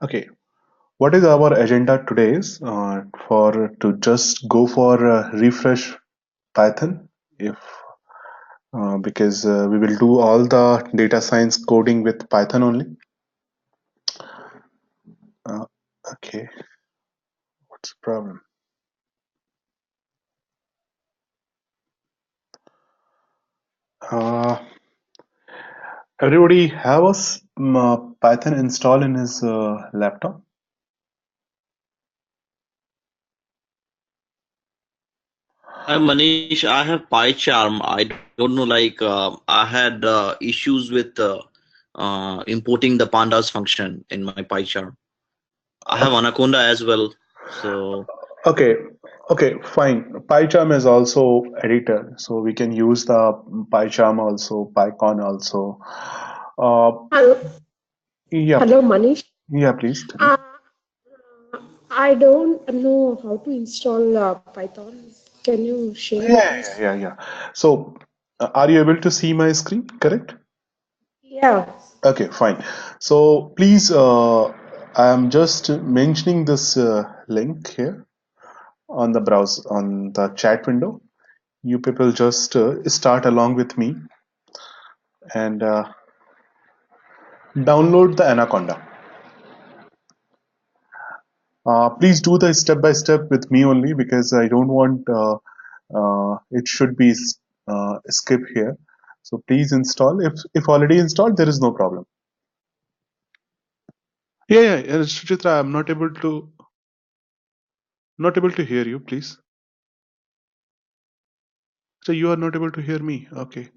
Okay, what is our agenda today is for to just go for refresh Python if because we will do all the data science coding with Python only. Uh, okay, what's the problem? Uh, Everybody have a Python install in his laptop? Hi Manish, I have PyCharm. I don't know, I had issues with importing the pandas function in my PyCharm. I have Anaconda as well. So Okay, okay, fine. PyCharm is also editor, so we can use the PyCharm also, PyCon also. Uh, Hello, yeah, hello, Manish. yeah, please tell me. Uh, I don't know how to install Python. Can you share Yeah, with yeah, us? yeah, yeah. So, are you able to see my screen? Correct? Yeah. Okay, fine. So, please, I am just mentioning this link here on the browser on the chat window. You people just start along with me and download the Anaconda. Please do the step by step with me only because I don't want it should be skip here. So please install. If already installed, there is no problem. Yeah, yeah, Suchitra, I'm not able to hear you. Please. So you are not able to hear me. Okay.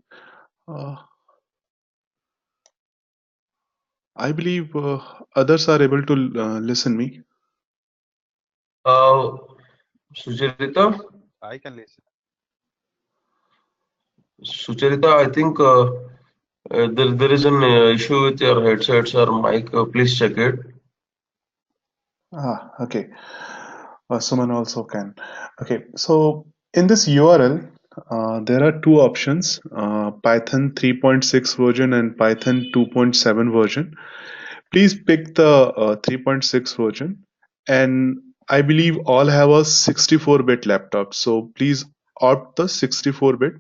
Uh, I believe others are able to listen me. Uh, Sucharita, I can listen. Sucharita, I think there is an issue with your headsets or mic. Please check it. Okay. Suman also can. Okay, so in this URL, there are two options, Python 3.6 version and Python 2.7 version. Please pick the 3.6 version, and I believe all have a 64-bit laptop. So please opt the 64-bit,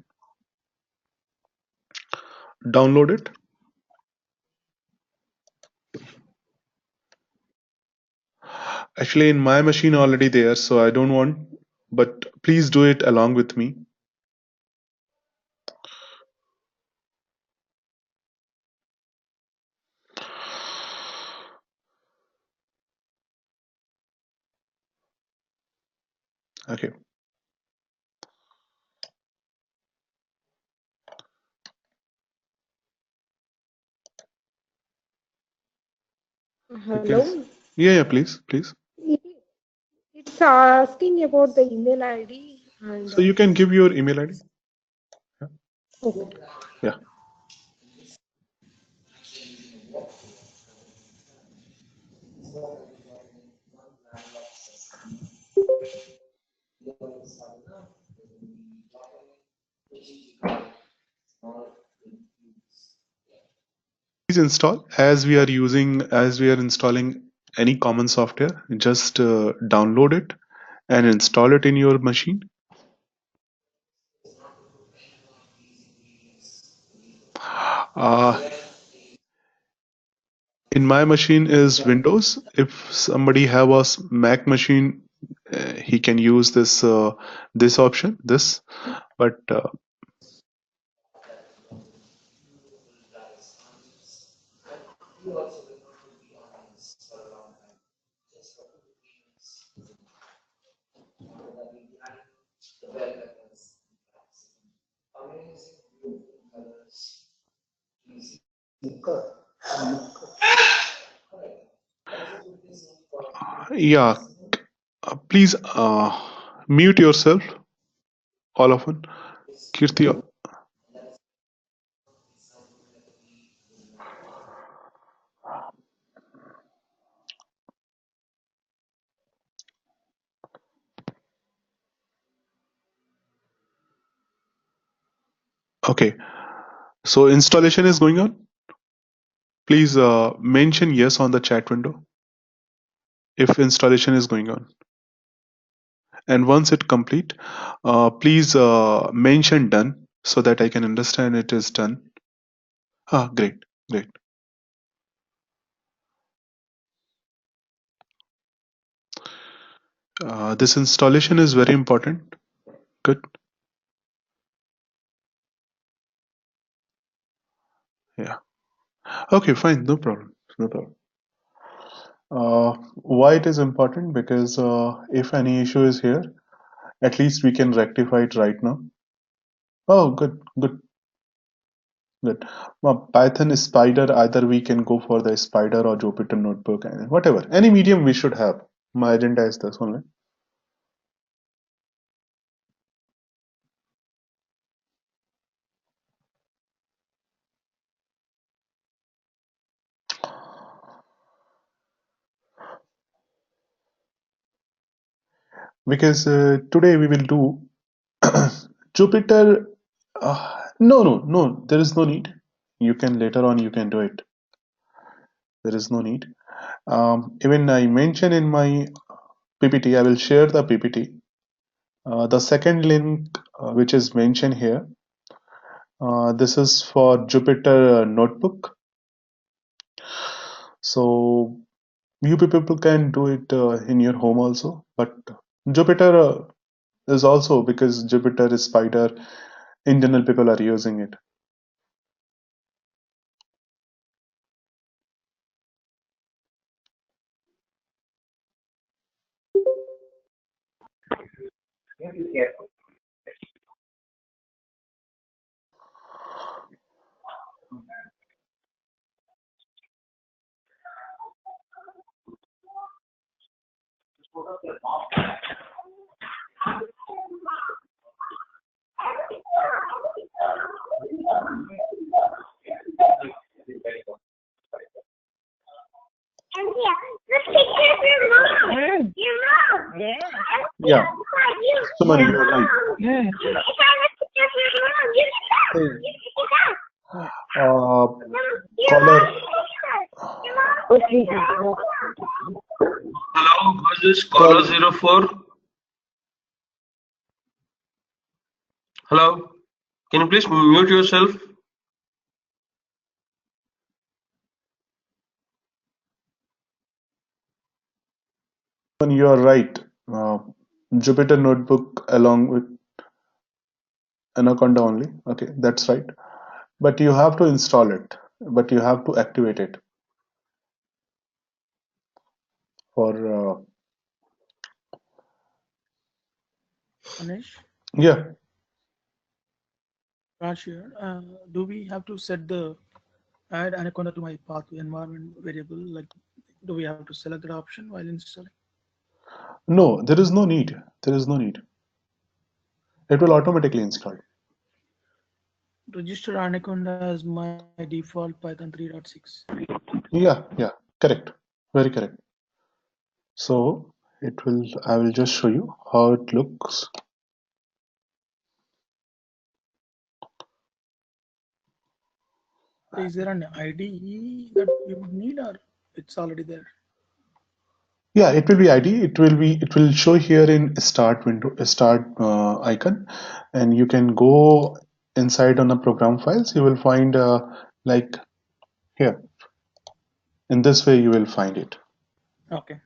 download it. Actually, in my machine already there, so I don't want, but please do it along with me. Okay. You can. Hello. Yeah, yeah, please, please. It- It's asking about the email ID and So you can give your email ID. okay. Yeah. Please install as we are installing any common software. Just download it and install it in your machine. Uh, in my machine is Windows. If somebody have a Mac machine, he can use this option. This, but yeah, please mute yourself, all of one. Kirti. Okay. So installation is going on. Please mention yes on the chat window. if installation is going on. And once it complete, please mention done so that I can understand it is done. Great, great. This installation is very important. Good. Yeah. Okay, fine. No problem. No problem. Why it is important? Because if any issue is here, at least we can rectify it right now. Oh, good, good, good. Python is Spider. Either we can go for the Spider or Jupyter Notebook, and whatever. Any medium we should have. My agenda is this only. Because today we will do Jupyter. No, no, no. There is no need. You can later on. You can do it. There is no need. Even I mentioned in my PPT. I will share the PPT. The second link, which is mentioned here, this is for Jupyter Notebook. So you people can do it in your home also, but Jupyter is also, because Jupyter is Spider, in general people are using it. Yeah, Suman, you are right. Caller, Hello, who's this caller call, 04? Hello, can you please mute yourself? you are right. Uh, Jupyter Notebook along with Anaconda only. Okay, that's right. But you have to install it. But you have to activate it for. Manish, Yeah. Raj here. Do we have to set the add Anaconda to my path environment variable? Like, do we have to select that option while installing? No, there is no need. There is no need. It will automatically install. Register Anaconda as my default Python 3.6. Yeah, yeah, correct. Very correct. So it will, I will just show you how it looks. Is there an IDE that we would need, or it's already there? Yeah, it will be ID. It will show here in start window, start icon, and you can go inside on the program files. You will find like here. In this way, you will find it. Okay.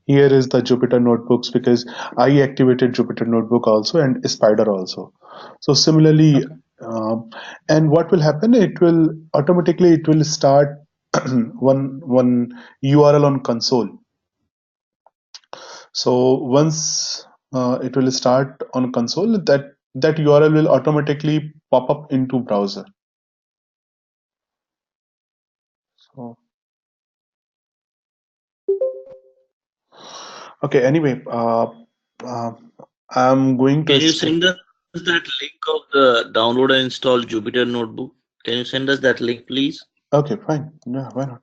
Here is the Jupyter notebooks, because I activated Jupyter notebook also and Spider also. So similarly, Okay. and what will happen? It will automatically, it will start one URL on console. So once it will start on console, that URL will automatically pop up into browser. So okay. Anyway, uh, I'm going to Can you skip. send us that link of the download and install Jupyter Notebook? Can you send us that link, please? Okay, fine. Yeah, why not?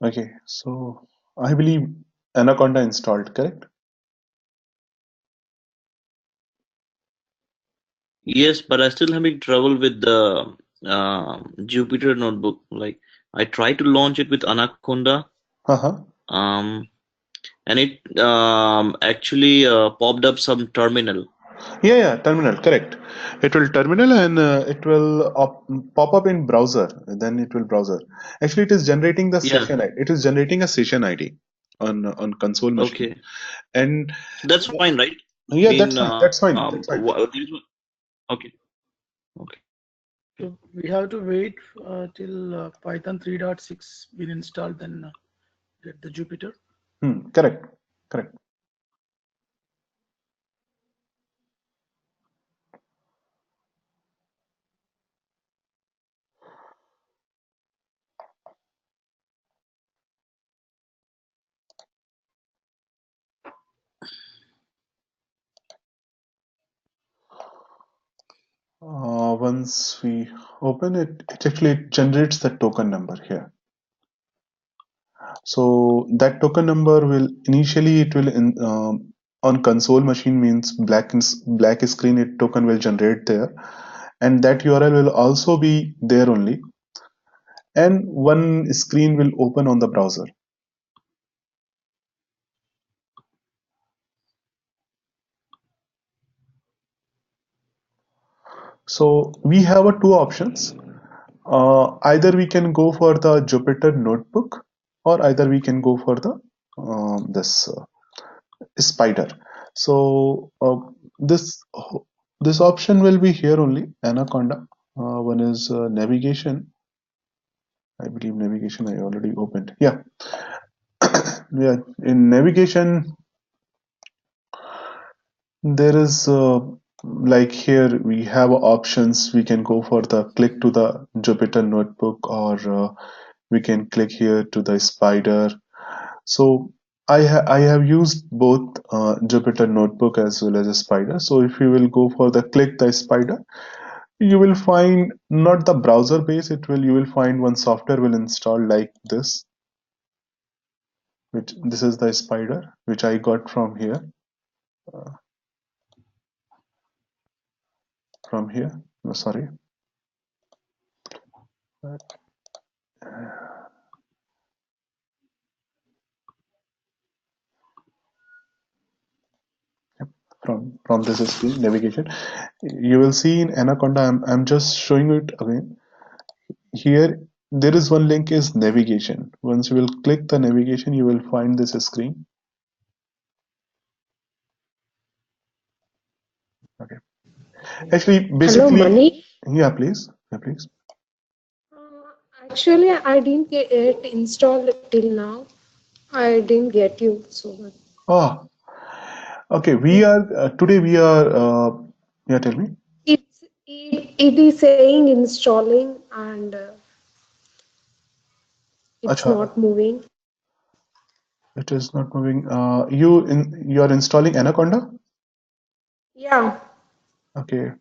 Okay, so I believe Anaconda installed, correct? Yes, but I still having trouble with the Jupyter notebook. Like I tried to launch it with Anaconda, Uh-huh. um, and it actually popped up some terminal. Yeah, terminal, correct. It will terminal and it will pop up in browser. Then it will browser. Actually, it is generating the Yeah. session. It is generating a session ID on console machine. Okay. And So that's fine, right? I yeah, mean, that's fine. That's fine. That's fine. okay. Okay. So we have to wait till Python 3.6 been installed, then get the Jupyter. Correct. Correct. Once we open it, it actually generates the token number here. So that token number will initially it will on console machine means black screen it token will generate there, and that URL will also be there only, and one screen will open on the browser. So we have two options. Either we can go for the Jupyter notebook, or either we can go for the this spider. So this option will be here only, Anaconda. One is navigation. I believe navigation I already opened. Yeah, yeah. In navigation, there is like here we have options. We can go for the click to the Jupyter notebook, or we can click here to the spider. So I have used both Jupyter Notebook as well as a Spider. So if you will go for the click the Spider, you will find not the browser base. You will find one software will install like this, which this is the Spider which I got from here. From here, no, sorry, from this screen navigation. You will see in Anaconda. I'm just showing it again. Here there is one link is navigation. Once you will click the navigation, you will find this screen. Okay. Actually, Hello, basically, Manish. yeah, please. Yeah, please. Actually, I didn't get it installed till now. I didn't get you so much. Oh, okay. Yeah. We are today. We are. Yeah, tell me. It is saying installing and it's Acha, not moving. it is not moving. You are installing Anaconda. Yeah. Okay.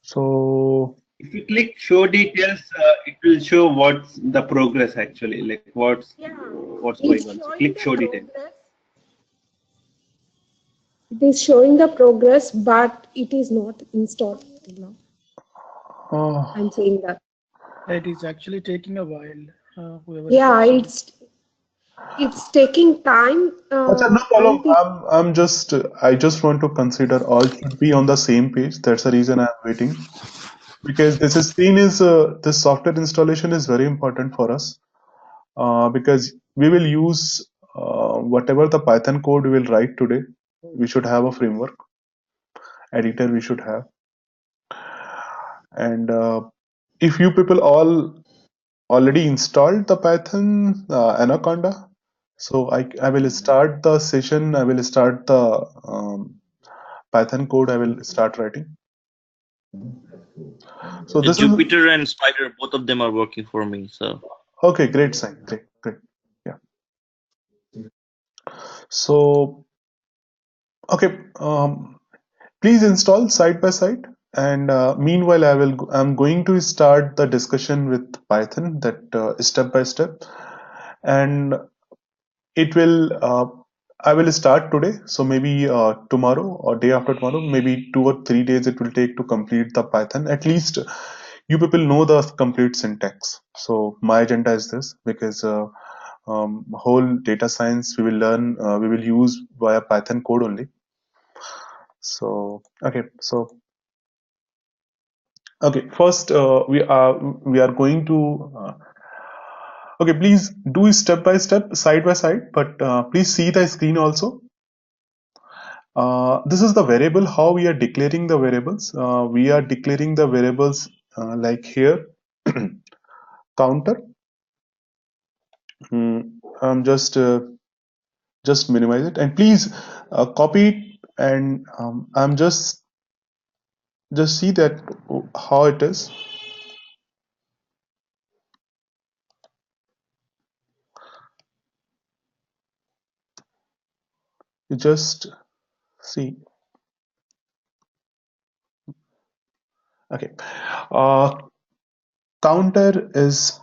So If you click show details, it will show what's the progress actually, like Yeah. what's going It's on. So showing click the show details. progress. It is showing the progress, but it is not installed till now. I'm uh, saying that. It is actually taking a while. Whoever is Yeah, installing. it's taking time acha, no problem. and it, I'm just. I just want to consider all should be on the same page. That's the reason I'm waiting, because this software installation is very important for us. Because we will use whatever the Python code we will write today. We should have a framework editor. We should have, and if you people all already installed the Python Anaconda, so I will start the session. I will start the Python code. I will start writing. So The this is Jupyter and Spider, both of them are working for me. So okay. Great sign. Great, great. Yeah. So okay. Please install side by side, and meanwhile I'm going to start the discussion with Python that step by step. and it will I will start today, so maybe tomorrow or day after tomorrow, maybe 2 or 3 days it will take to complete the Python. At least you people know the complete syntax. So my agenda is this, because whole data science we will learn, we will use via Python code only. So first we are going to okay, please do step by step, side by side, but please see the screen also. This is the variable, how we are declaring the variables. We are declaring the variables like here, counter. I'm just minimize it, and please copy it, and I'm just see that how it is. You just see. Okay. Counter is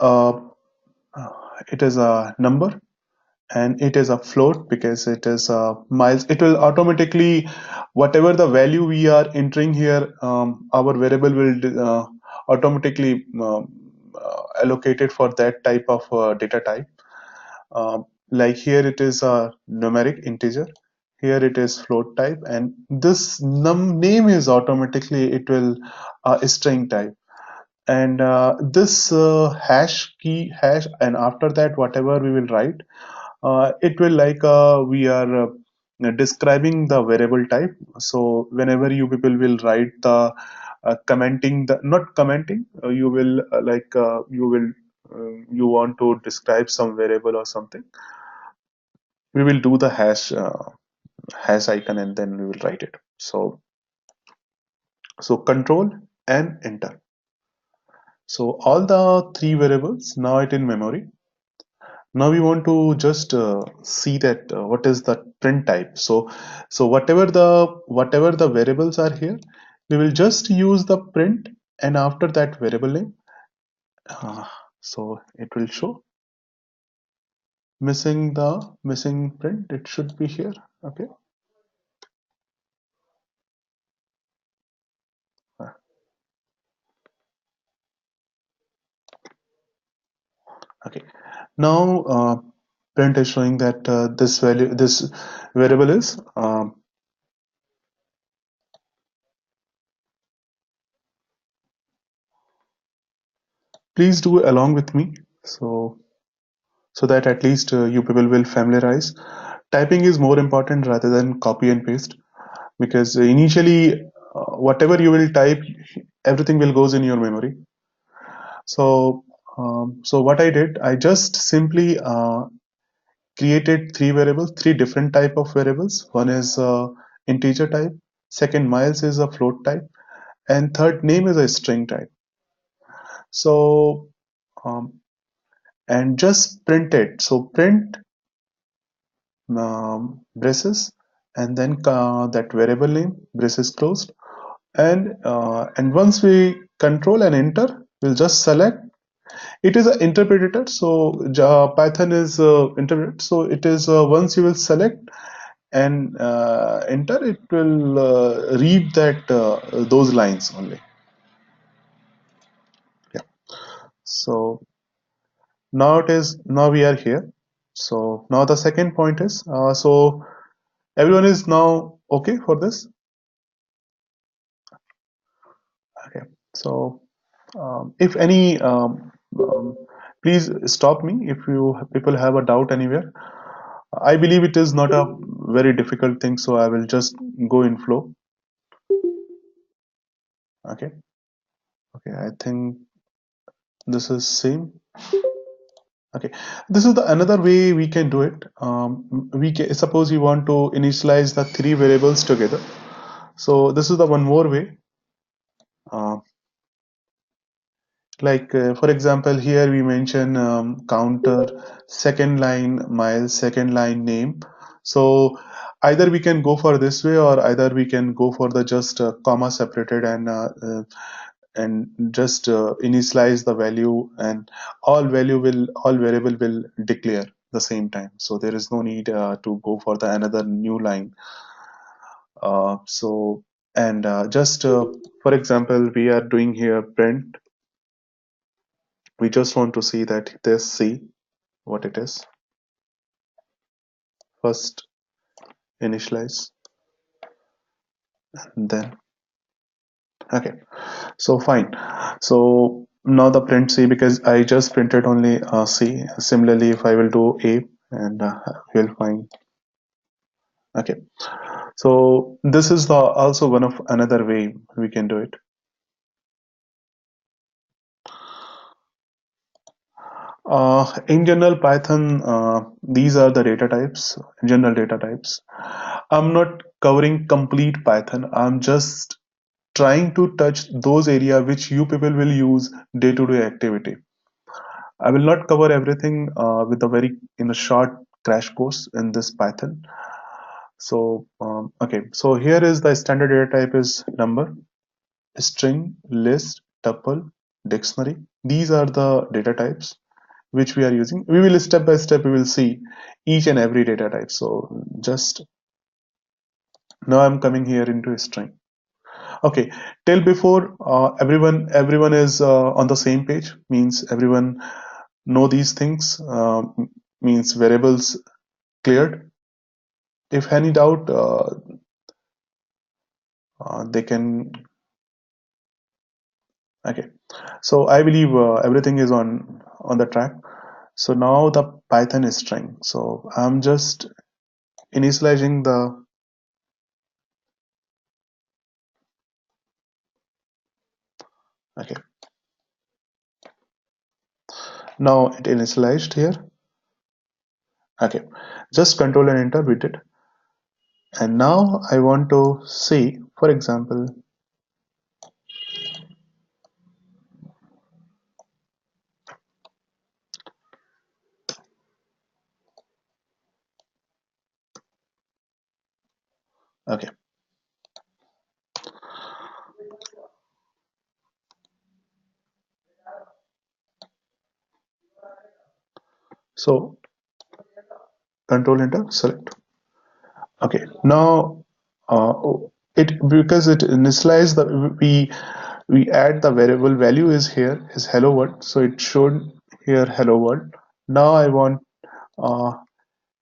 it is a number, and it is a float because it is miles. It will automatically, whatever the value we are entering here, our variable will automatically allocated for that type of data type. Like here it is a numeric integer, here it is float type, and this name is automatically, it will string type. And this hash key hash, and after that whatever we will write, it will like we are describing the variable type. So whenever you people will write the commenting, the not commenting, you will you will you want to describe some variable or something, we will do the hash icon, and then we will write it. So control and enter. So all the three variables now it in memory. Now we want to just see that what is the print type. So whatever the variables are here, we will just use the print, and after that variable name, so it will show missing print. It should be here. Okay. Okay. Now print is showing that this variable is please do along with me, so that at least you people will familiarize. Typing is more important rather than copy and paste, because initially whatever you will type, everything will goes in your memory. So what I did, I just simply created three different type of variables. One is integer type, second miles is a float type, and third name is a string type. So and just print it. So print braces, and then that variable name, braces closed, and once we control and enter, we'll just select. It is an interpreter, so Python is interpreted. So it is once you will select and enter, it will read that those lines only. Yeah. So now we are here. So now the second point is so everyone is now okay for this. Okay. So if any please stop me if you people have a doubt anywhere. I believe it is not a very difficult thing, so I will just go in flow. Okay. I think this is same. Okay, this is the another way we can do it. We can, suppose you want to initialize the three variables together. So this is the one more way. Uh, for example, here we mention counter, second line miles, second line name. So either we can go for this way, or either we can go for the just comma separated, and and just initialize the value, and all variable will declare the same time. So there is no need to go for the another new line. So and just for example, we are doing here print. We just want to see that this C what it is. First initialize, and then okay. So fine. So now the print C, because I just printed only C. Similarly, if I will do A, and we'll find okay. So this is the also one of another way we can do it. In general, Python, these are the data types, general data types. I'm not covering complete Python. I'm just trying to touch those areas which you people will use day-to-day activity. I will not cover everything with a very in a short crash course in this Python. So okay, so here is the standard data type is number, string, list, tuple, dictionary. These are the data types which we are using. We will step by step we will see each and every data type. So just now I'm coming here into a string. Okay, till before everyone is on the same page, means everyone know these things, means variables cleared. If any doubt, they can. Okay, so I believe everything is on the track. So now the Python is string. So I'm just initializing the. Okay, now it initialized here. Okay, just control and enter we did. And now I want to see, for example, okay, so control enter select. Okay, now it because it initialized the we add the variable value is here is hello world, so it showed here hello world. Now I want uh,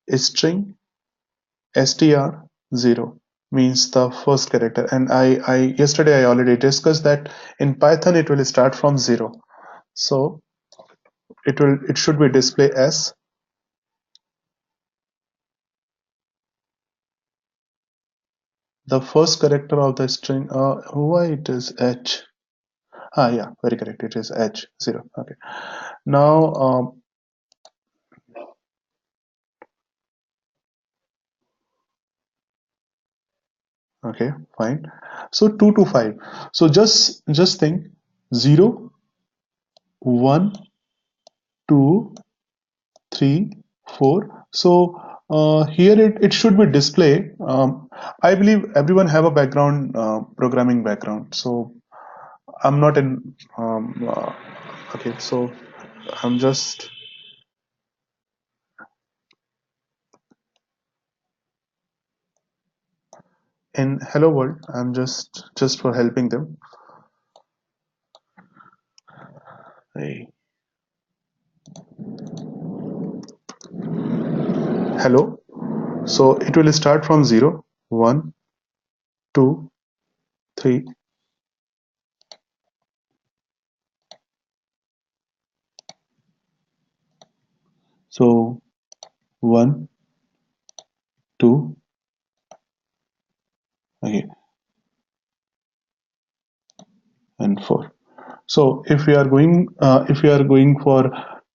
a string str0 means the first character, and I yesterday I already discussed that in Python it will start from 0, so it should be display as the first character of the string. Why it is h? Yeah, very correct, it is h0. Okay, now okay, fine. So 2 to 5, so just think 0 1 2 3 4. So here it should be display. I believe everyone have a background, programming background, so I'm not in okay, so I'm just in hello world. I'm just for helping them. Hey, hello. So it will start from 0 1 2 3. So 1 2, okay, and 4. So if we are going for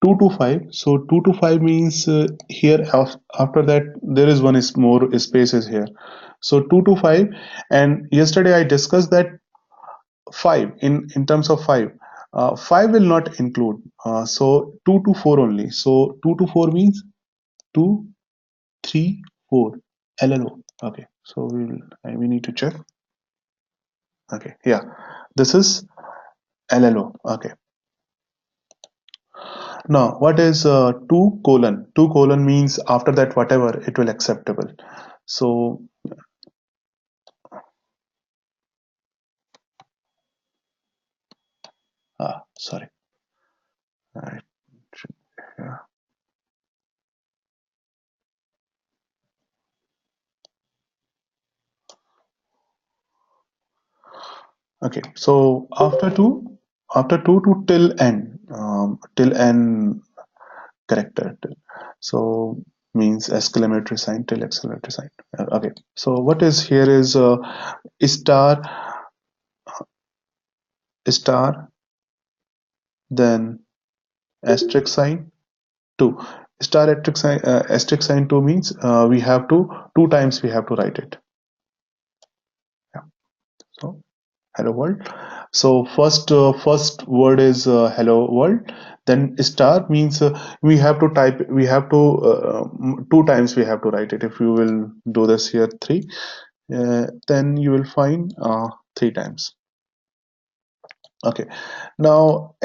2 to 5, so 2 to 5 means here after that there is one is more spaces here. So 2 to 5, and yesterday I discussed that 5 in terms of 5. 5 will not include, so 2 to 4 only. So 2 to 4 means 2 3 4 LLO. Okay, so we need to check. Okay, yeah, this is LLO. Okay. Now, what is 2 colon? 2 colon means after that whatever it will acceptable. So sorry. I should, yeah. Okay. So after 2 to till n character. So means exclamatory sign till exclamatory sign. Okay. So what is here is star star then asterisk sign 2. Star asterisk sign 2 means we have to 2 times we have to write it. Yeah. So hello world. So first word is hello world. Then star means we have to 2 times we have to write it. If you will do this here 3, then you will find 3 times. Okay. Now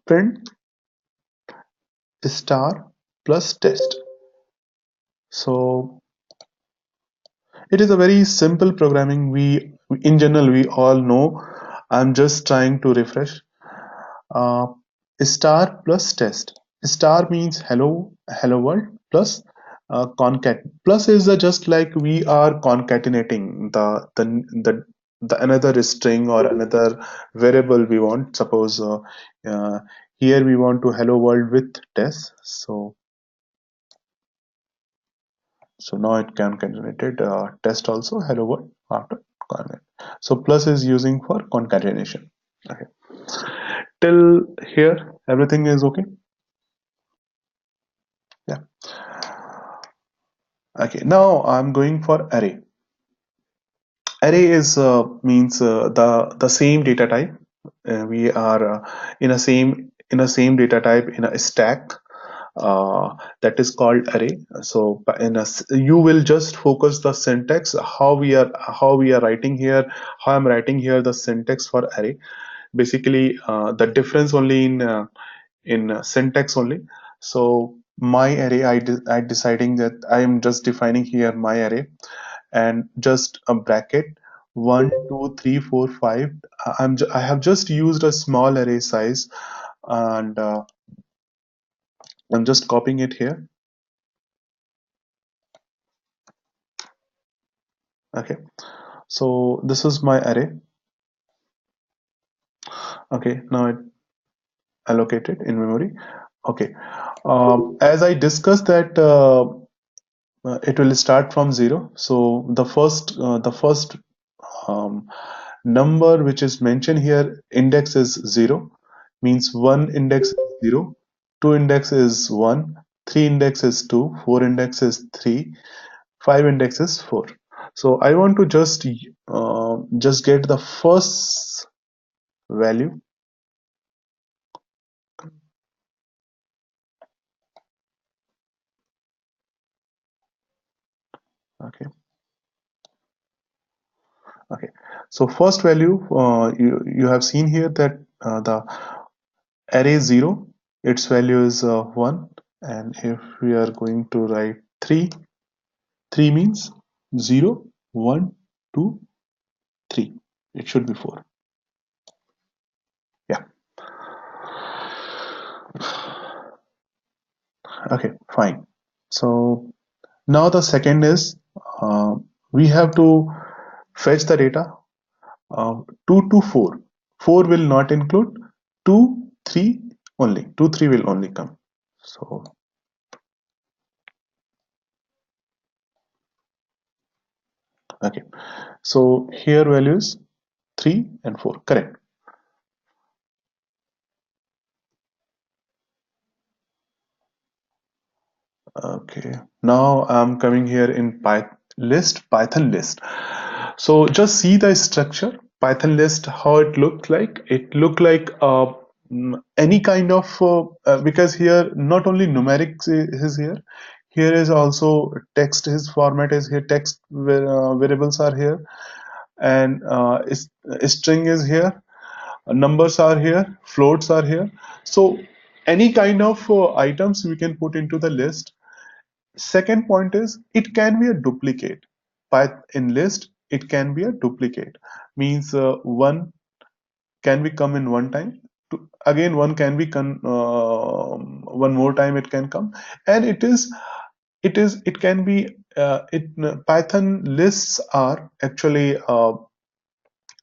print star plus test. So it is a very simple programming. We in general we all know. I'm just trying to refresh. Uh, Star plus test. Star means hello world plus concat. Plus is just like we are concatenating the another string or another variable we want. Suppose uh, here we want to hello world with test. So now it can concatenated test also hello world after concat. So plus is using for concatenation. Okay. Till here everything is okay. Yeah. Okay. Now I'm going for array. Array is means the same data type. We are in a same data type in a stack that is called array. So you will just focus the syntax how we are writing here, how I'm writing here the syntax for array. Basically the difference only in syntax only. So my array I deciding that I am just defining here my array and just a bracket 1 2 3 4 5. I have just used a small array size and I'm just copying it here. Okay, so this is my array. Okay, now it allocated in memory. Okay, as I discussed that it will start from 0. So the first um, number which is mentioned here, index is 0, means 1 index is 0, 2 index is 1, 3 index is 2, 4 index is 3, 5 index is 4. So I want to just get the first value. Okay. Okay, so first value you have seen here that the array 0, its value is 1, and if we are going to write 3, 3 means 0 1 2 3, it should be 4. Yeah. Okay, fine. So now the second is we have to fetch the data 2 to 4. 4 will not include, 2 3 only, 2 3 will only come. So okay, so here values 3 and 4, correct. Okay, now I'm coming here in Python list. So just see the structure, Python list, how it looked like. It looked like any kind of because here not only numerics is here, here is also text. His format is here. Text variables are here, and string is here. numbers are here, floats are here. So any kind of items we can put into the list. Second point is it can be a duplicate. In list, it can be a duplicate. Means one can be come in one time. Again, one can be one more time it can come, and it can be Python lists are actually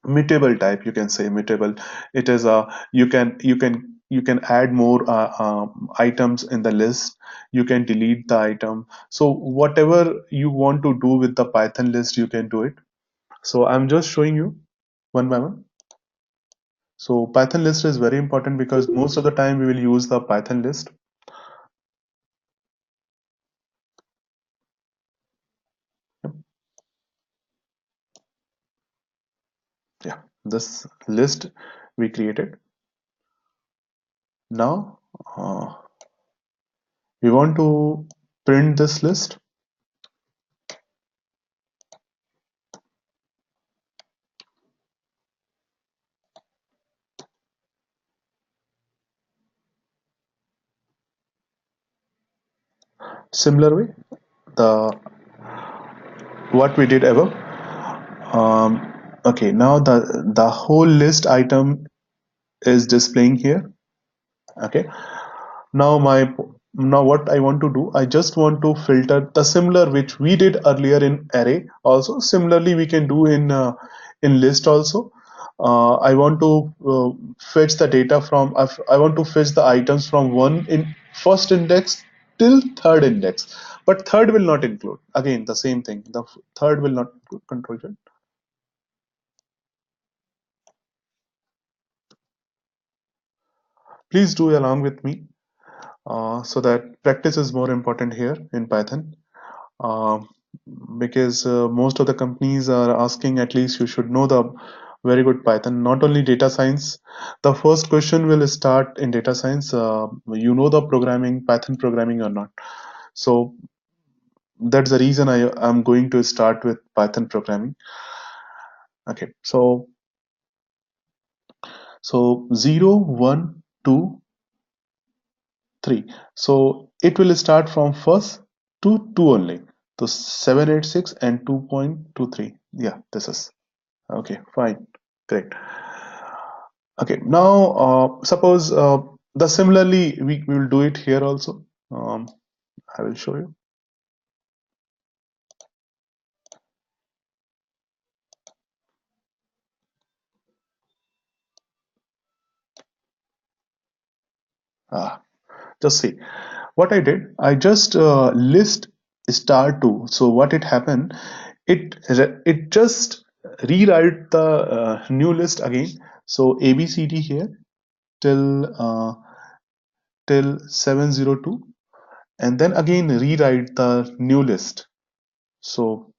mutable type, you can say mutable. It is a you can add more items in the list, you can delete the item, so whatever you want to do with the Python list you can do it. So I'm just showing you one by one. So Python list is very important because most of the time we will use the Python list. Yeah, this list we created. Now we want to print this list. Similar way, the what we did above. Okay, now the whole list item is displaying here. Okay, now now what I want to do, I just want to filter the similar which we did earlier in array. Also similarly we can do in list also. I want to fetch the data from I want to fetch the items from one in first index till third index, but third will not include. Again the same thing, the third will not include. Control Z. Please do along with me, so that practice is more important here in Python. Uh, because most of the companies are asking, at least you should know the very good Python, not only data science. The first question will start in data science, you know the programming, Python programming or not. So that's the reason I'm going to start with Python programming. Okay, so 0, 1, 2, 3. So it will start from first to 2 only. So 786 and 2.23. Yeah, this is okay. Fine, great. Okay, now suppose the similarly we will do it here also. I will show you. Just see what I did. I just list star 2. So what it happened? It just rewrite the new list again. So ABCD here till 702, and then again rewrite the new list. So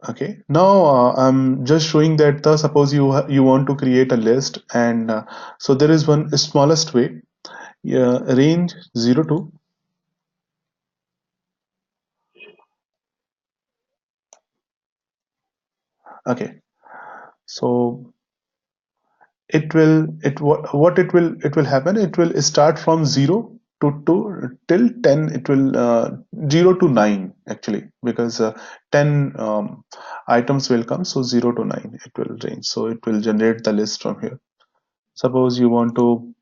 okay, now I'm just showing that suppose you want to create a list, and so there is one smallest way. Range 0 to. Okay, so what will happen, it will start from 0 to 2 till 10. It will 0 to 9 actually, because 10 items will come, so 0 to 9 it will range, so it will generate the list from here. Suppose you want to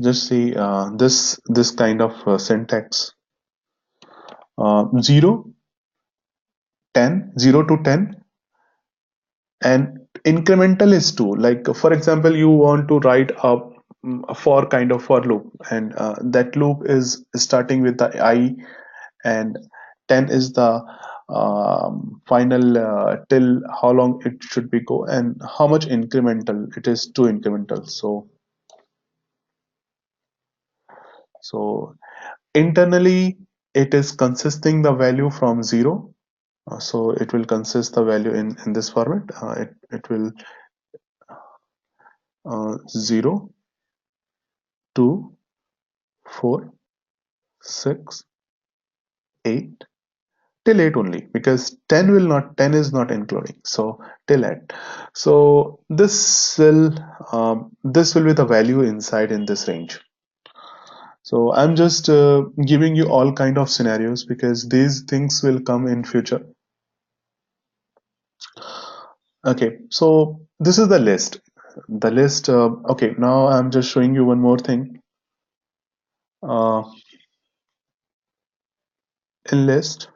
just see this kind of syntax. 0, 10, 0 to 10, and incremental is 2. Like for example, you want to write a for kind of for loop, and that loop is starting with the I, and 10 is the final till how long it should be go, and how much incremental it is, 2 incremental. So internally it is consisting the value from 0. So it will consist the value in this format. It will 0, 2, 4, 6, 8, till 8 only, because 10 is not including, so till 8. So this will be the value inside in this range. So I'm just giving you all kind of scenarios because these things will come in future. Okay, so this is the list. Okay, now I'm just showing you one more thing. In list,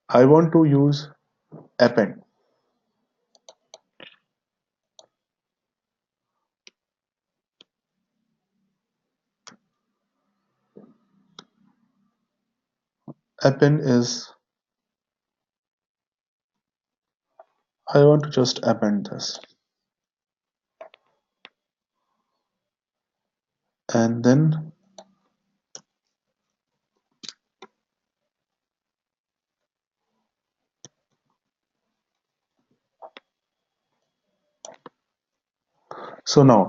I want to use append. Append is, I want to just append this. And then so now,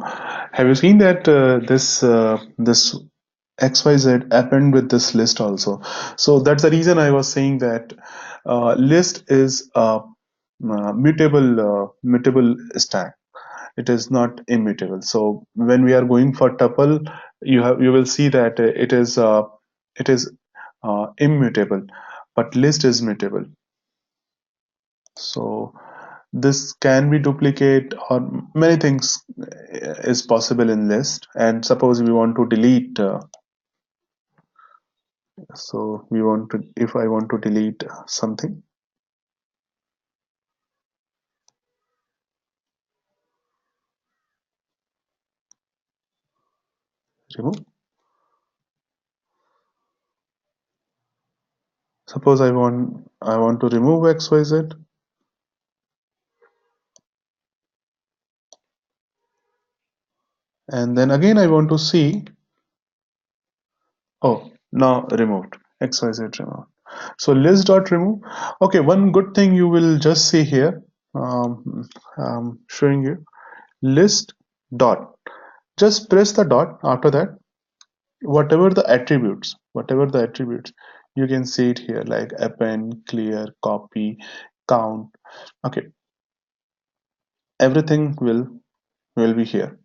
have you seen that this XYZ append with this list also? So that's the reason I was saying that list is a mutable stack. It is not immutable. So when we are going for tuple, you will see that it is immutable, but list is mutable. So this can be duplicate, or many things is possible in list. And suppose we want to delete, so we want to, if I want to delete something, remove. Suppose I want to remove XYZ, and then again I want to see, oh, now removed, XYZ removed. So list dot remove. Okay, one good thing you will just see here, I'm showing you list dot. Just press the dot. After that, whatever the attributes, you can see it here, like append, clear, copy, count. Okay, everything will be here.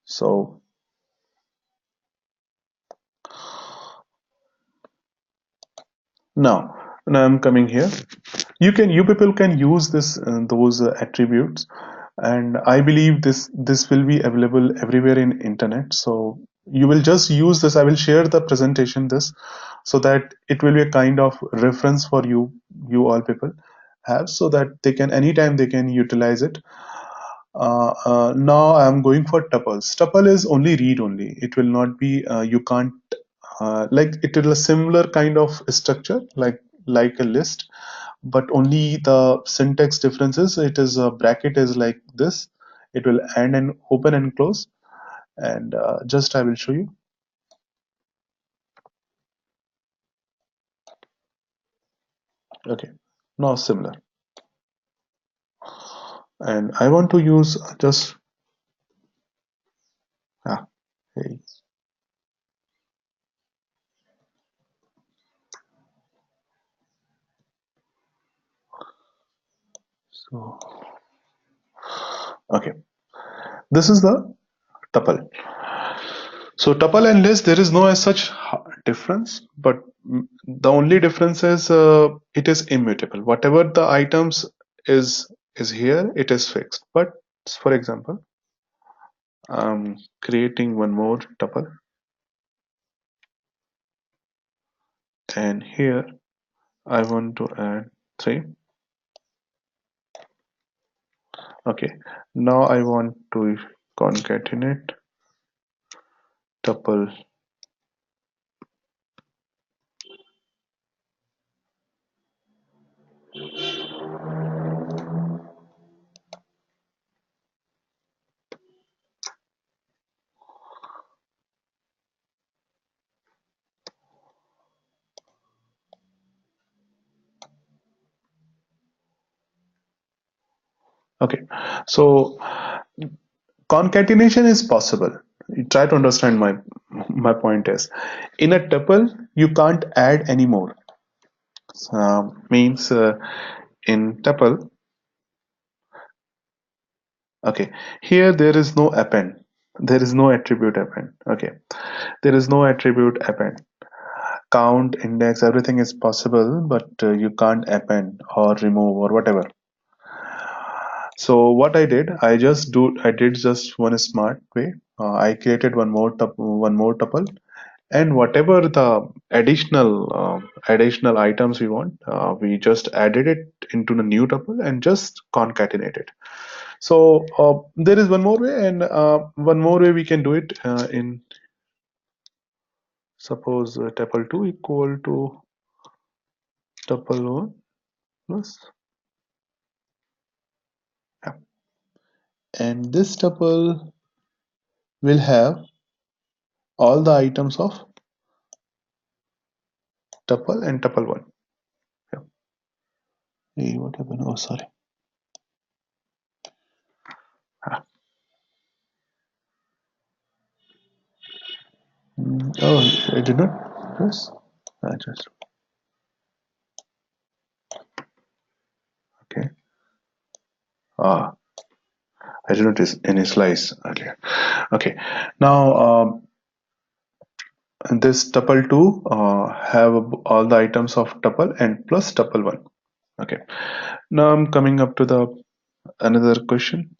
So now I'm coming here. You people can use this those attributes, and I believe this will be available everywhere in internet. So you will just use this. I will share the presentation this, so that it will be a kind of reference for you all people have, so that they can anytime they can utilize it. Now I'm going for tuples. Tuple is only read only. It will not be you can't like it will a similar kind of structure like a list, but only the syntax differences. It is a bracket is like this. It will end and open and close. And just I will show you. Okay, now similar. And I want to use just hey. So okay, this is the tuple. So tuple and list, there is no as such difference, but the only difference is it is immutable. Whatever the items is here, it is fixed. But for example, I'm creating one more tuple, and here I want to add 3. Okay, now I want to concatenate tuple. Okay, so concatenation is possible. You try to understand my point is, in a tuple you can't add any more. Means in tuple, okay, here there is no append. There is no attribute append. Okay, there is no attribute append. Count, index, everything is possible, but you can't append or remove or whatever. So what I did just one smart way. I created one more tuple, and whatever the additional items we want, we just added it into the new tuple and just concatenate it. So there is one more way, and one more way we can do it in, suppose tuple 2 equal to tuple 1 plus, yeah. And this tuple will have all the items of tuple and tuple 1. Yeah. Hey, what happened? Oh, sorry. Ah. Oh, I did not press. I just, okay. Ah, I did not initialize earlier. Okay. Now this tuple 2 have all the items of tuple and plus tuple 1. Okay. Now I'm coming up to the another question.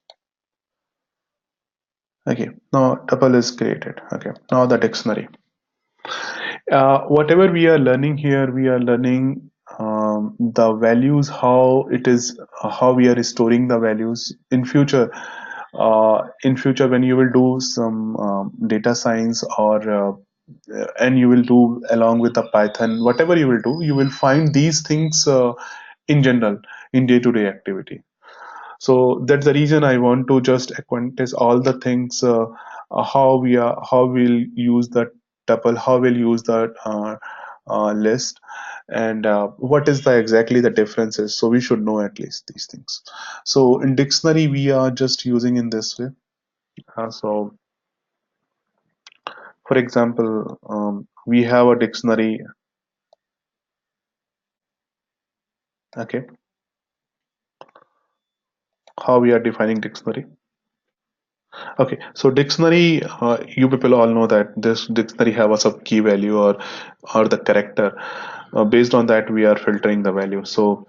Okay. Now tuple is created. Okay. Now the dictionary. Whatever we are learning here, we are learning the values, how we are storing the values in future. In future, when you will do some data science and you will do along with the Python, whatever you will do, you will find these things in general in day-to-day activity. So that's the reason I want to just acquaintance all the things, how we'll use the tuple, how we'll use the list, and what is the exactly the differences. So we should know at least these things. So in dictionary we are just using in this way. So for example, we have a dictionary. Okay, how we are defining dictionary. Okay, so dictionary, you people all know that this dictionary have a sub key value or the character. Based on that, we are filtering the value. So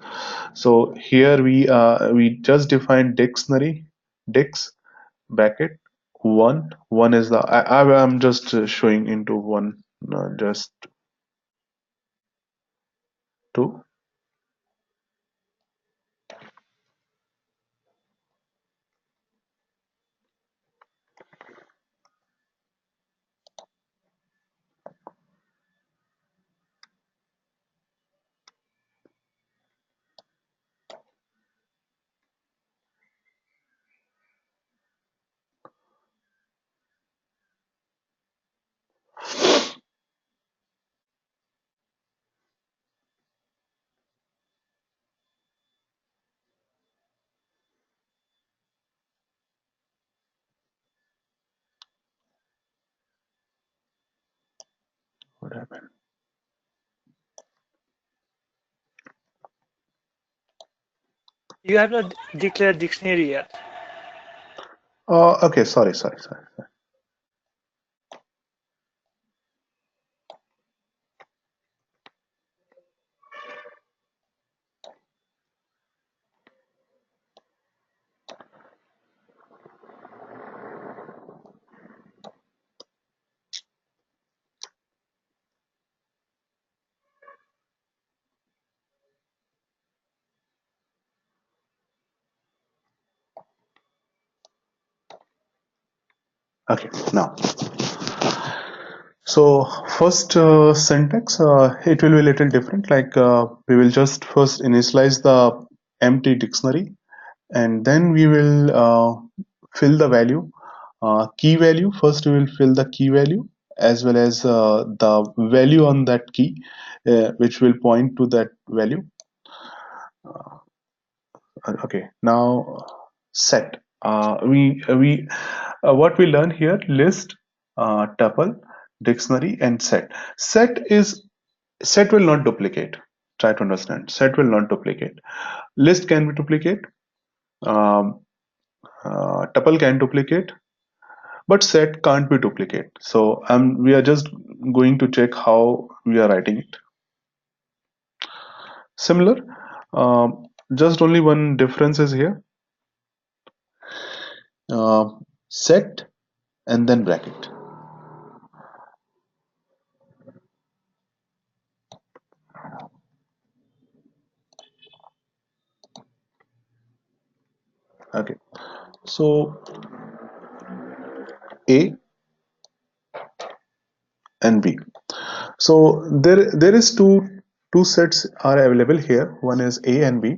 here we just define dictionary, dix bracket one is the I'm just showing into one, just two. What happened? You have not declared dictionary yet. Okay, sorry. Okay, now. So first syntax, it will be a little different. Like we will just first initialize the empty dictionary, and then we will fill the value, key value. First we will fill the key value as well as the value on that key, which will point to that value. Okay, now set. We What we learn here: list, tuple, dictionary, and set. Set will not duplicate. Try to understand. Set will not duplicate. List can be duplicate. Um, Tuple can duplicate, but set can't be duplicate. So we are just going to check how we are writing it. Similar, just only one difference is here. Set and then bracket. Okay, so A and B. So there is two sets are available here. One is A and B,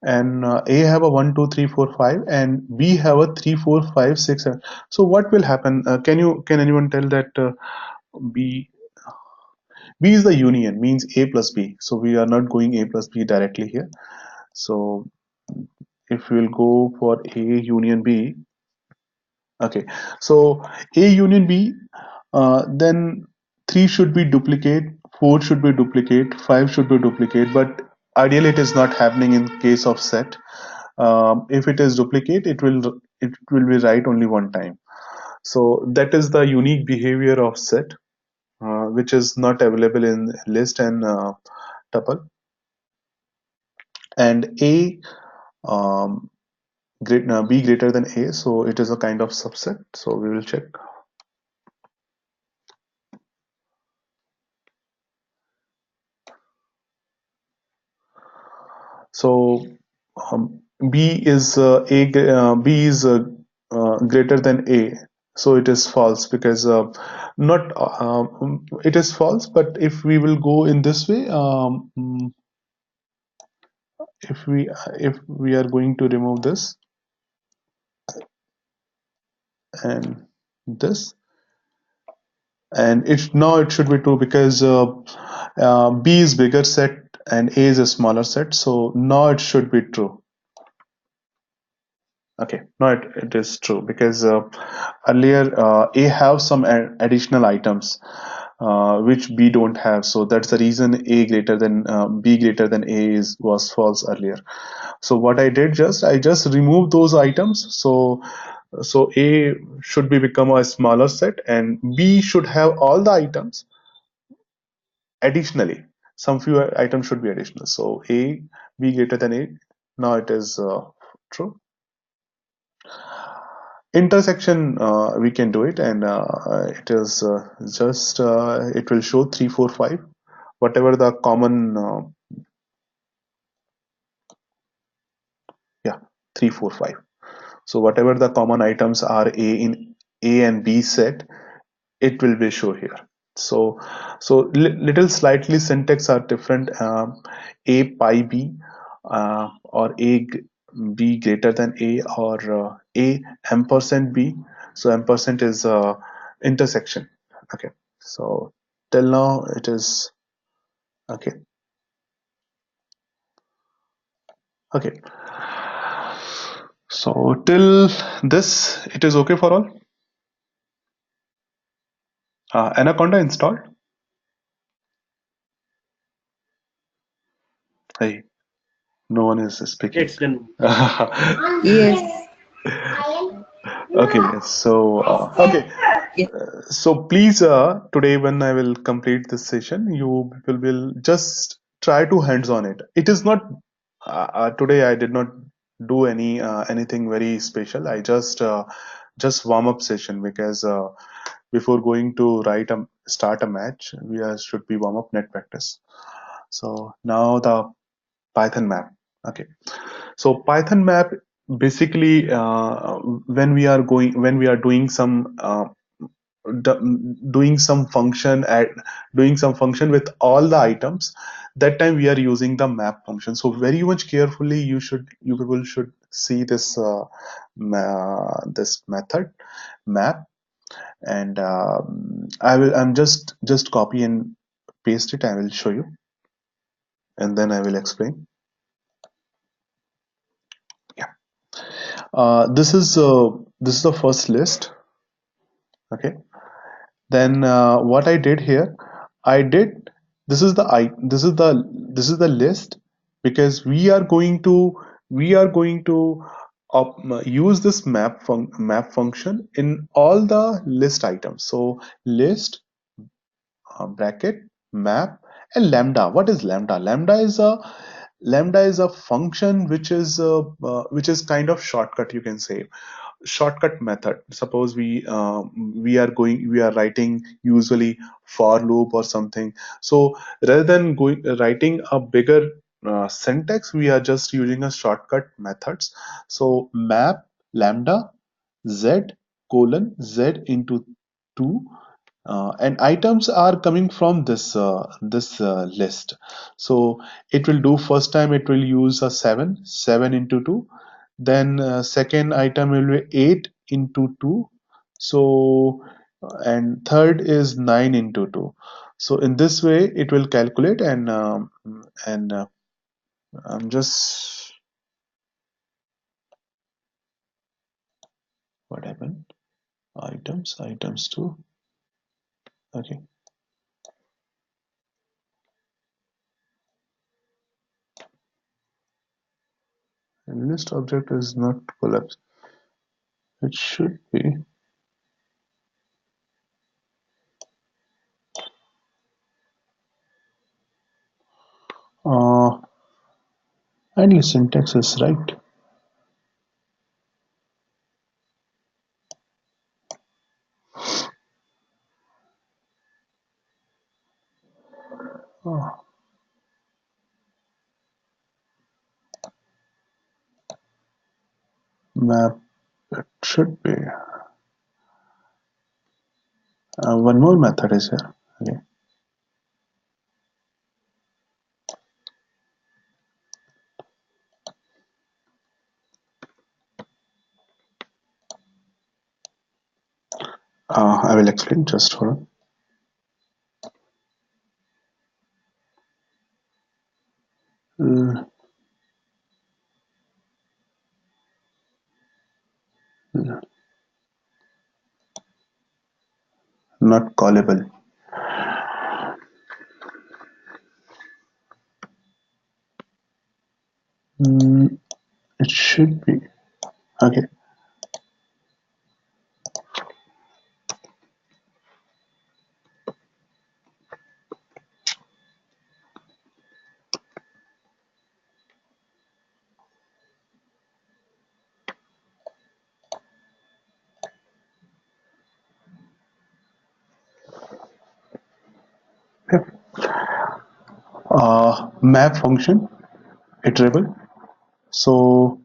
and A have a 1 2 3 4 5, and B have a 3 4 5 6 7. So what will happen? Can anyone tell that B B is the union, means A plus B. So we are not going A plus B directly here. So if we will go for A union B, okay. So A union B, then 3 should be duplicate, 4 should be duplicate, 5 should be duplicate, but ideally it is not happening in case of set. If it is duplicate, it will be right only one time. So that is the unique behavior of set, which is not available in list and tuple. And A B greater than A, so it is a kind of subset. So we will check. So B is B is greater than A, so it is false, because not it is false. But if we will go in this way, if we are going to remove this and this, and now it should be true, because B is bigger set and A is a smaller set, so now it should be true. Okay, no, it is true, because earlier A have some additional items which B don't have, so that's the reason A greater than B greater than A was false earlier. So what I did, I just removed those items, so A should be become a smaller set, and B should have all the items additionally. Some few items should be additional, so A B greater than A. Now it is true. Intersection, we can do it, and it is just it will show 3 4 5, whatever the common 3 4 5. So whatever the common items are in A and B set, it will be show here. So little slightly syntax are different. A pi B, or B greater than A, or A ampersand B. So ampersand is intersection. Okay, so till now it is okay. Okay, so till this it is okay for all. Anaconda installed. Hey, no one is speaking. It's done. Yes. Okay, so okay, Yes. so please, today when I will complete this session, you people will just try to hands on it. It is not today. I did not do anything very special. I just warm up session, because before going to start a match, should be warm up net practice. So now the Python map. Okay, so Python map, basically when we are doing some doing some function with all the items, that time we are using the map function. So very much carefully you people should see this this method map, and I'm just copy and paste it. I will show you, and then I will explain. Yeah, this is this is the first list. Okay. Then what I did here, I did this is the list, because we are going to use this map function in all the list items. So list bracket map and lambda. What is lambda? Lambda is a function which is kind of shortcut, you can say, shortcut method. Suppose we are writing usually for loop or something. So rather than writing a bigger syntax, we are just using a shortcut methods. So map lambda z colon z into 2, and items are coming from this list. So it will do, first time it will use a 7 into 2, then second item will be 8 into 2, so and third is 9 into 2. So in this way it will calculate, and I'm just, what happened, items 2. Okay, and list object is not collapsed, it should be. uh, Finally syntax is right. Oh, map, it should be. One more method is here. Okay. I will explain, just hold on. Not callable. It should be. Okay. Yep. Map function, iterable. So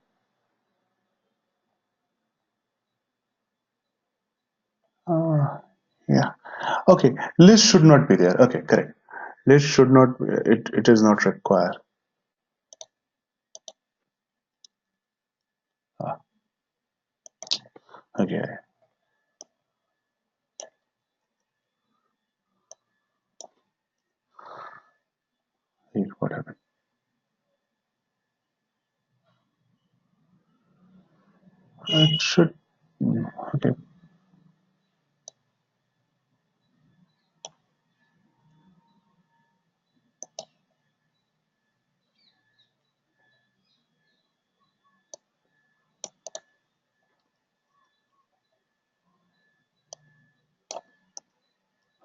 yeah. Okay. List should not be there. Okay, correct. List should not. It is not required. Ah, okay. Wait, what happened? It should. Okay.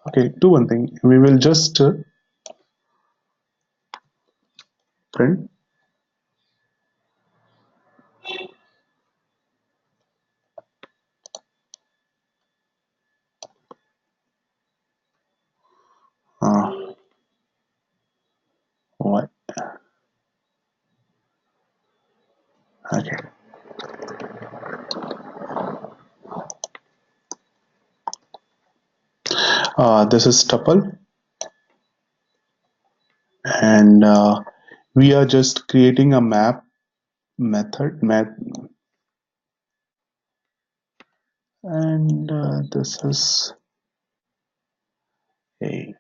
Okay. Do one thing. We will just print. What? Okay. This is tuple, and we are just creating a map method map, and this is a.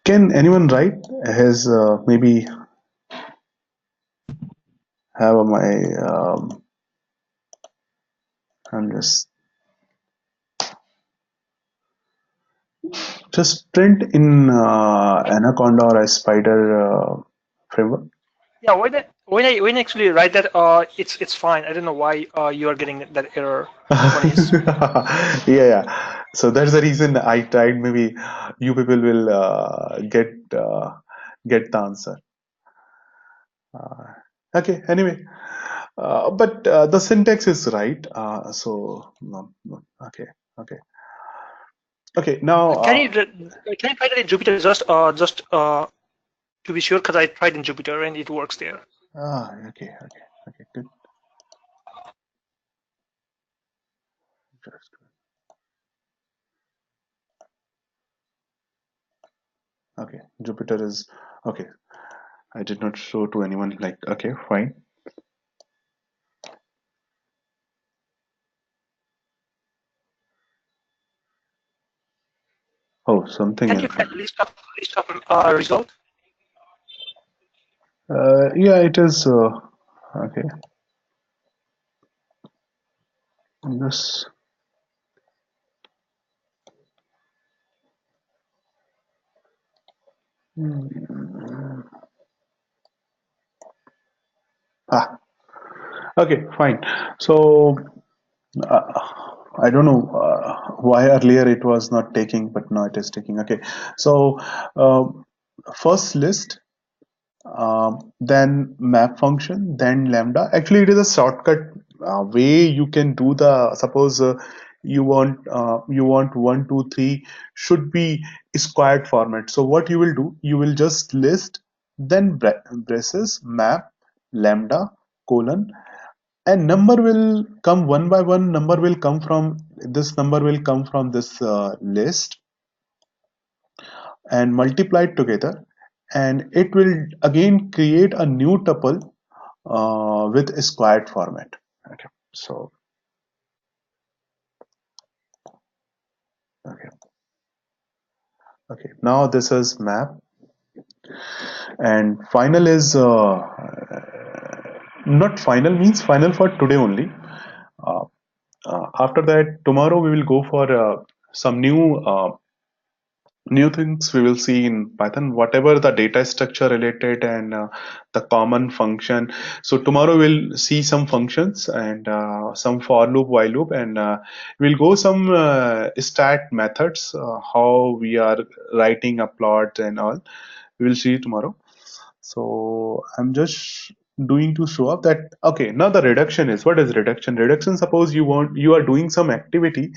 Can anyone write his maybe have my I'm just print in Anaconda or a Spider framework. Yeah, when I actually write that, it's fine. I don't know why you are getting that error, Manish. Yeah. So that's the reason I tried. Maybe you people will get the answer. Okay. Anyway, but the syntax is right. So no. Okay. Okay. Now. Can you try that in Jupyter just to be sure? Because I tried in Jupyter and it works there. Okay. Good. Okay. Jupyter is okay. I did not show to anyone. Like, okay, fine. Oh, something Can else. you find list of result? Yeah, it is. Okay. This. Ah. Okay, fine. So uh, I don't know why earlier it was not taking, but now it is taking. Okay. So first list, then map function, then lambda. Actually, it is a shortcut way you can do the. Suppose you want 1, 2, 3 should be squared format. So what you will do, you will just list, then braces, map, lambda, colon, and number will come one by one. Number will come from this. Number will come from this list and multiply it together, and it will again create a new tuple with a squared format. Okay, so okay, now this is map, and final is not final means final for today only. Uh, After that, tomorrow we will go for some new things we will see in Python, whatever the data structure related and the common function. So tomorrow we'll see some functions and some for loop, while loop, and we'll go some stat methods, how we are writing a plot and all. We will see tomorrow. So I'm just doing to show up that okay, now the reduction is, what is reduction? Reduction, suppose you are doing some activity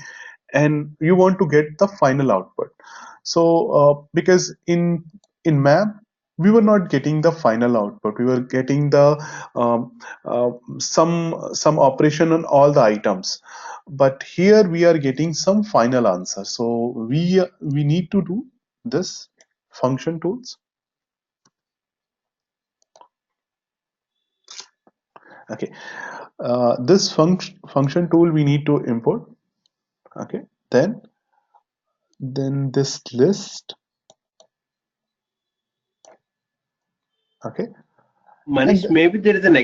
and you want to get the final output. So because in map we were not getting the final output, we were getting the um, some operation on all the items, but here we are getting some final answer. So we need to do this function tools. Okay, this function tool we need to import. Okay, then this list. Okay, Manish, and maybe there is an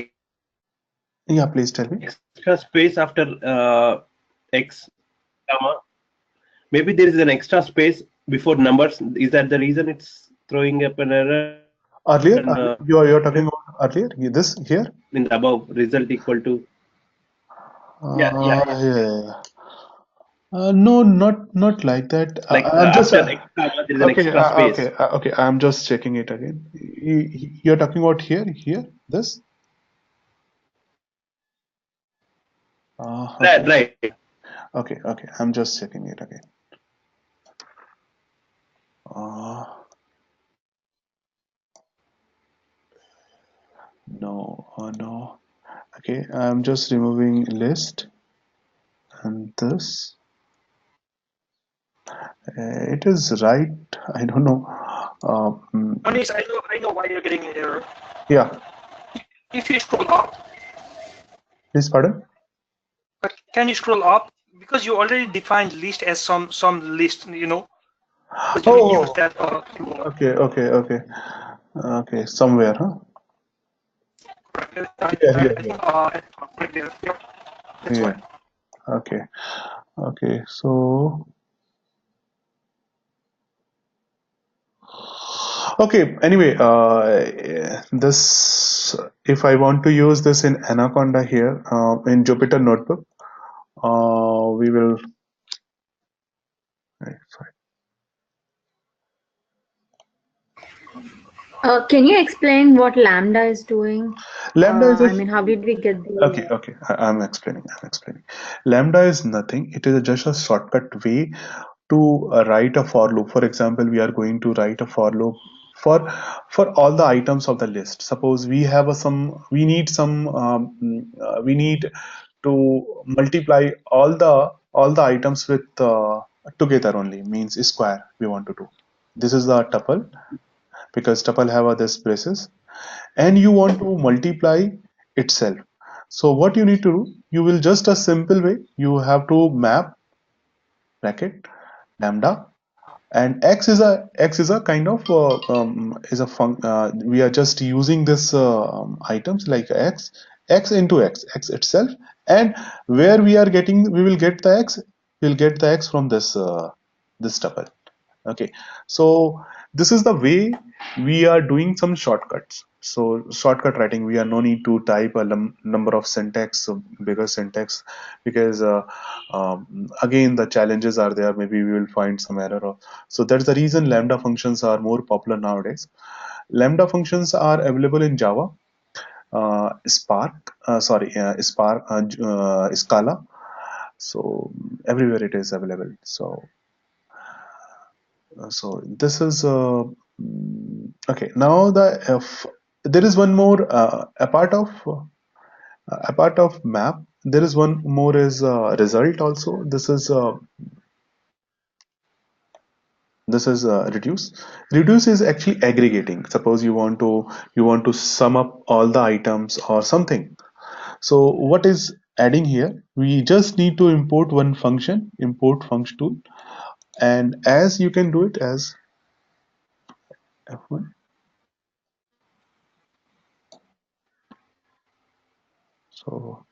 yeah, please tell me. extra space after X, comma. Maybe there is an extra space before numbers. Is that the reason it's throwing up an error? Earlier, And you're talking about earlier. This here. in the above, result equal to. Yeah. No, not like that. Like I'm just after X, comma, there is an extra space. okay. I'm just checking it again. You're talking about here, this. Okay, Right. okay. I'm just checking it again. Uh, no. Okay, I'm just removing list and this. It is right. I don't know. Manish, I know why you're getting an error. Yeah. If you scroll up, Please pardon. but can you scroll up? Because you already defined list as some list, because you use Oh, that. okay. Somewhere, huh? Yeah, yeah, I yeah. think right there. Yep, that's why. Yeah. Okay. Okay. So, okay. Anyway, this if I want to use this in Anaconda here, in Jupyter Notebook, we will. Sorry. Can you explain what lambda is doing? Lambda is a I mean, how did we get the? okay. Okay. I'm explaining. I'm explaining. Lambda is nothing. It is just a shortcut way to write a for loop. For example, we are going to write a for loop for for all the items of the list. Suppose we have a some we need to multiply all the items with together only, means square we want to do. This is the tuple, because tuple have this braces, and you want to multiply itself. So what you need to do, you will just a simple way, you have to map bracket lambda, and x is a kind of we are just using this items like x into x itself, and where we are getting, we will get the x, we'll get the x from this tuple. Okay, so this is the way we are doing some shortcuts. So shortcut writing, we are no need to type a number of syntax, bigger syntax, because again the challenges are there, maybe we will find some error so that's the reason lambda functions are more popular nowadays. Lambda functions are available in Java, Scala, so everywhere it is available. So this is okay. Now there is one more apart of map. There is one more is result also. This is reduce. Reduce is actually aggregating. Suppose you want to sum up all the items or something. So what is adding here? We just need to import one function, import function tool, and as you can do it as F1. So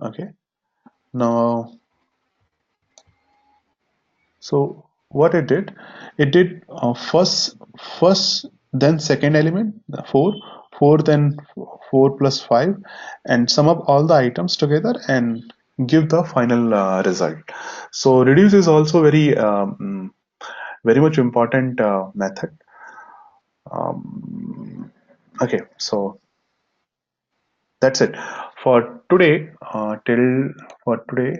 okay. Now, so what it did first, then second element, 4, 4 then 4 plus 5, and sum up all the items together and give the final result. So reduce is also very much important method. Okay, so that's it for today. Till for today.